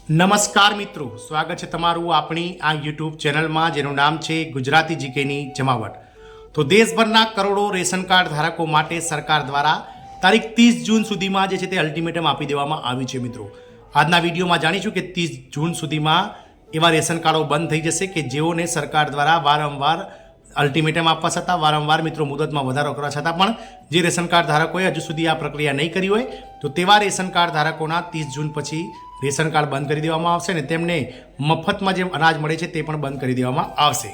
નમસ્કાર મિત્રો, સ્વાગત છે તમારું આપણી આ યુટ્યુબ ચેનલમાં જેનું નામ છે ગુજરાતી જીકેની જમાવટ। તો દેશભરના કરોડો રેશન કાર્ડ ધારકો માટે સરકાર દ્વારા તારીખ 30 જૂન સુધીમાં જે છે તે અલ્ટિમેટમ આપી દેવામાં આવ્યું છે। મિત્રો આજના વિડીયોમાં જાણીશું કે 30 જૂન સુધીમાં એવા રેશન કાર્ડો બંધ થઈ જશે કે જેઓને સરકાર દ્વારા વારંવાર અલ્ટિમેટમ આપવા છતાં વારંવાર મિત્રો મુદતમાં વધારો કરવા છતાં પણ જે રેશન કાર્ડ ધારકોએ હજુ સુધી આ પ્રક્રિયા નહીં કરી હોય તો તેવા રેશન કાર્ડ ધારકોના 30 જૂન પછી રેશન કાર્ડ બંધ કરી દેવામાં આવશે અને તેમને મફતમાં જે અનાજ મળે છે તે પણ બંધ કરી દેવામાં આવશે।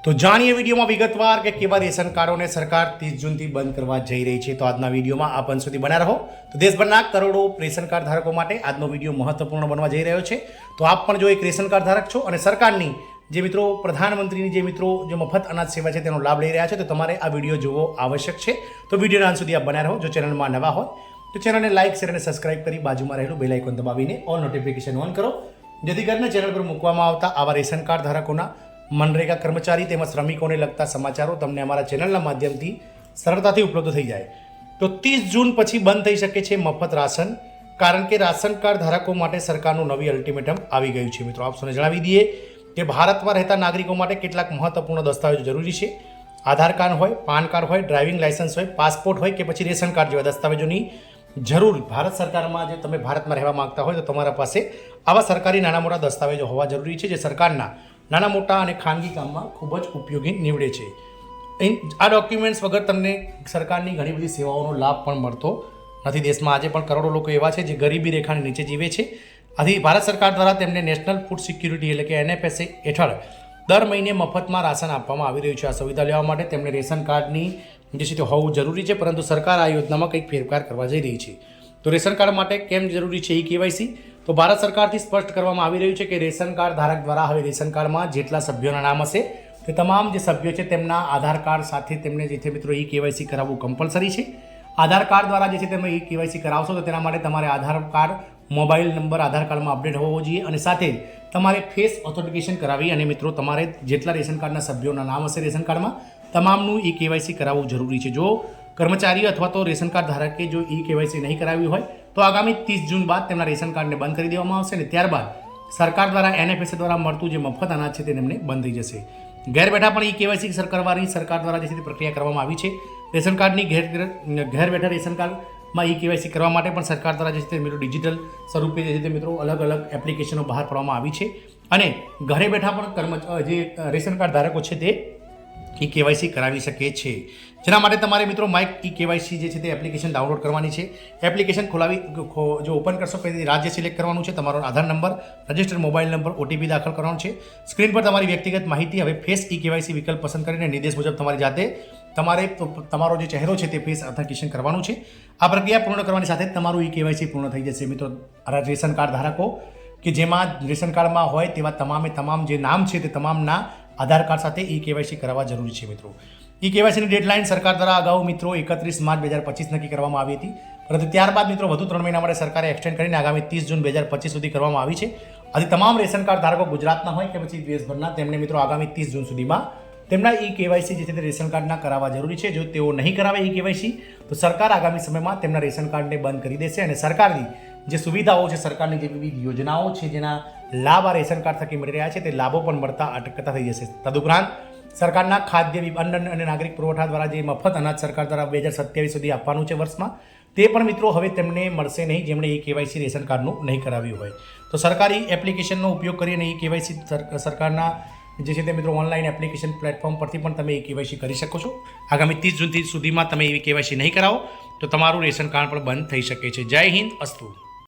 તો જાણીએ વિડીયોમાં વિગતવાર કે કેવા રેશન કાર્ડોને સરકાર 30 જૂનથી બંધ કરવા જઈ રહી છે। તો આજના વિડીયોમાં આપ અંત સુધી બન્યા રહો। તો દેશભરના કરોડો રેશન કાર્ડ ધારકો માટે આજનો વિડીયો મહત્વપૂર્ણ બનવા જઈ રહ્યો છે। તો આપ પણ જો એક રેશન કાર્ડ ધારક છો અને સરકારની જે મિત્રો પ્રધાનમંત્રીની જે મિત્રો જે મફત અનાજ સેવા છે તેનો લાભ લઈ રહ્યા છે તો તમારે આ વિડીયો જોવો આવશ્યક છે। તો વિડીયોના અંત સુધી આપ બન્યા રહો। જો ચેનલમાં નવા હોય તો ચેનલને લાઇક શેર અને સબસ્ક્રાઇબ કરી બાજુમાં રહેલું બેલ આઇકોન દબાવીને ઓલ નોટિફિકેશન ઓન કરો, જેથી કરીને ચેનલ પર મૂકવામાં આવતા આવા રેશન કાર્ડ ધારકોના મનરેગા કર્મચારી તેમજ શ્રમિકોને લગતા સમાચારો તમને અમારા ચેનલના માધ્યમથી સરળતાથી ઉપલબ્ધ થઈ જાય। તો 30 જૂન પછી બંધ થઈ શકે છે મફત રાશન, કારણ કે રાશન કાર્ડ ધારકો માટે સરકારનું નવી અલ્ટિમેટમ આવી ગયું છે। મિત્રો આપ સૌને જણાવી દઈએ કે ભારતમાં રહેતા નાગરિકો માટે કેટલાક મહત્વપૂર્ણ દસ્તાવેજો જરૂરી છે। આધાર કાર્ડ હોય, પાન કાર્ડ હોય, ડ્રાઇવિંગ લાયસન્સ હોય, પાસપોર્ટ હોય કે પછી રેશન કાર્ડ જેવા દસ્તાવેજોની જરૂર ભારત સરકારમાં જે તમે ભારતમાં રહેવા માંગતા હોય તો તમારા પાસે આવા સરકારી નાના મોટા દસ્તાવેજો હોવા જરૂરી છે, જે સરકારના નાના મોટા અને ખાનગી કામમાં ખૂબ જ ઉપયોગી નીવડે છે। આ ડોક્યુમેન્ટ્સ વગર તમને સરકારની ઘણી બધી સેવાઓનો લાભ પણ મળતો નથી। દેશમાં આજે પણ કરોડો લોકો એવા છે જે ગરીબી રેખાની નીચે જીવે છે। આથી ભારત સરકાર દ્વારા તેમને નેશનલ ફૂડ સિક્યુરિટી એટલે કે NFSA હેઠળ દર મહિને મફતમાં રાશન આપવામાં આવી રહ્યું છે। આ સુવિધા લેવા માટે તેમને રેશન કાર્ડની જે છે તે હોવું જરૂરી છે, પરંતુ સરકાર આ યોજનામાં કંઈક ફેરફાર કરવા જઈ રહી છે। તો રેશન કાર્ડ માટે કેમ જરૂરી છે KYC? તો ભારત સરકારથી સ્પષ્ટ કરવામાં આવી રહ્યું છે કે રેશન કાર્ડ ધારક દ્વારા હવે રેશન કાર્ડમાં જેટલા સભ્યોના નામ હશે તે તમામ જે સભ્યો છે તેમના આધાર કાર્ડ સાથે તેમને જે છે મિત્રો KYC કરાવવું કમ્પલસરી છે। આધાર કાર્ડ દ્વારા જે છે તમે KYC કરાવશો તો તેના માટે તમારે આધાર કાર્ડ મોબાઈલ નંબર આધાર કાર્ડમાં અપડેટ હોવો જોઈએ અને સાથે તમારે ફેસ ઓથેન્ટિકેશન કરાવી અને મિત્રો તમારે જેટલા રેશન કાર્ડના સભ્યોના નામ હશે રેશન કાર્ડમાં તમામનું KYC કરાવવું જરૂરી છે। જો કર્મચારી અથવા તો રેશન કાર્ડ ધારકે જો KYC નહીં કરાવ્યું હોય તો આગામી 30 જૂન બાદ તેમના રેશન કાર્ડને બંધ કરી દેવામાં આવશે અને ત્યારબાદ સરકાર દ્વારા NFSA દ્વારા મળતું જે મફત અનાજ છે તે તેમને બંધ થઈ જશે। ઘેર બેઠા પણ KYC કરવાની સરકાર દ્વારા જે છે તે પ્રક્રિયા કરવામાં આવી છે। રેશન કાર્ડની ઘેર બેઠા રેશન કાર્ડમાં KYC કરવા માટે પણ સરકાર દ્વારા જે છે તે મિત્રો ડિજિટલ સ્વરૂપે જે છે તે મિત્રો અલગ અલગ એપ્લિકેશનો બહાર પાડવામાં આવી છે અને ઘરે બેઠા પણ જે રેશન કાર્ડ ધારકો છે તે KYC કરાવી શકે છે। જેના માટે તમારે મિત્રો માય KYC જે છે તે એપ્લિકેશન ડાઉનલોડ કરવાની છે। એપ્લિકેશન ખોલાવી જો ઓપન કરશો પછી રાજ્ય સિલેક્ટ કરવાનું છે, તમારો Aadhaar number, registered mobile number, OTP દાખલ કરવાનું છે। સ્ક્રીન પર તમારી વ્યક્તિગત માહિતી હવે ફેસ KYC વિકલ્પ પસંદ કરીને નિર્દેશ મુજબ તમારી જાતે તમારો જે ચહેરો છે તે ફેસ ઓથેન્ટિકેશન કરવાનું છે। આ પ્રક્રિયા પૂર્ણ કરવાની સાથે જ તમારું KYC પૂર્ણ થઈ જશે। મિત્રો રેશન કાર્ડ ધારકો કે જેમાં રેશન કાર્ડમાં હોય તેવા તમામ જે નામ છે તે તમામના આધાર કાર્ડ સાથે KYC કરાવવા જરૂરી છે। મિત્રો KYCની ડેડલાઇન સરકાર દ્વારા અગાઉ મિત્રો 31 માર્ચ 2025 નક્કી કરવામાં આવી હતી, પરંતુ ત્યારબાદ મિત્રો વધુ 3 મહિના માટે સરકારે એક્સટેન્ડ કરીને આગામી 30 જૂન 2025 સુધી કરવામાં આવી છે। આથી તમામ રેશન કાર્ડ ધારકો ગુજરાતના હોય કે પછી દેશભરના તેમને મિત્રો આગામી 30 જૂન સુધીમાં તેમના KYC જે છે તે રેશન કાર્ડના કરાવવા જરૂરી છે। જો તેઓ નહીં કરાવે KYC તો સરકાર આગામી સમયમાં તેમના રેશન કાર્ડને બંધ કરી દેશે અને સરકારની જે સુવિધાઓ છે, સરકારની જે વિવિધ યોજનાઓ છે જેના લાભ આ રેશન કાર્ડ થકી મળી રહ્યા છે તે લાભો પણ મળતા અટકતા થઈ જશે। તદુપરાંત સરકારના ખાદ્ય અન્ન અને નાગરિક પુરવઠા દ્વારા જે મફત અનાજ સરકાર દ્વારા 2027 સુધી આપવાનું છે વર્ષમાં, તે પણ મિત્રો હવે તેમને મળશે નહીં જેમણે KYC રેશન કાર્ડનું નહીં કરાવ્યું હોય। તો સરકારી એપ્લિકેશનનો ઉપયોગ કરીને KYC સરકારના જે છે તે મિત્રો ઓનલાઈન એપ્લિકેશન પ્લેટફોર્મ પરથી પણ તમે KYC કરી શકો છો। આગામી 30 જૂન સુધીમાં તમે KYC નહીં કરાવો તો તમારું રેશન કાર્ડ પણ બંધ થઈ શકે છે। જય હિન્દ, અસ્તુ।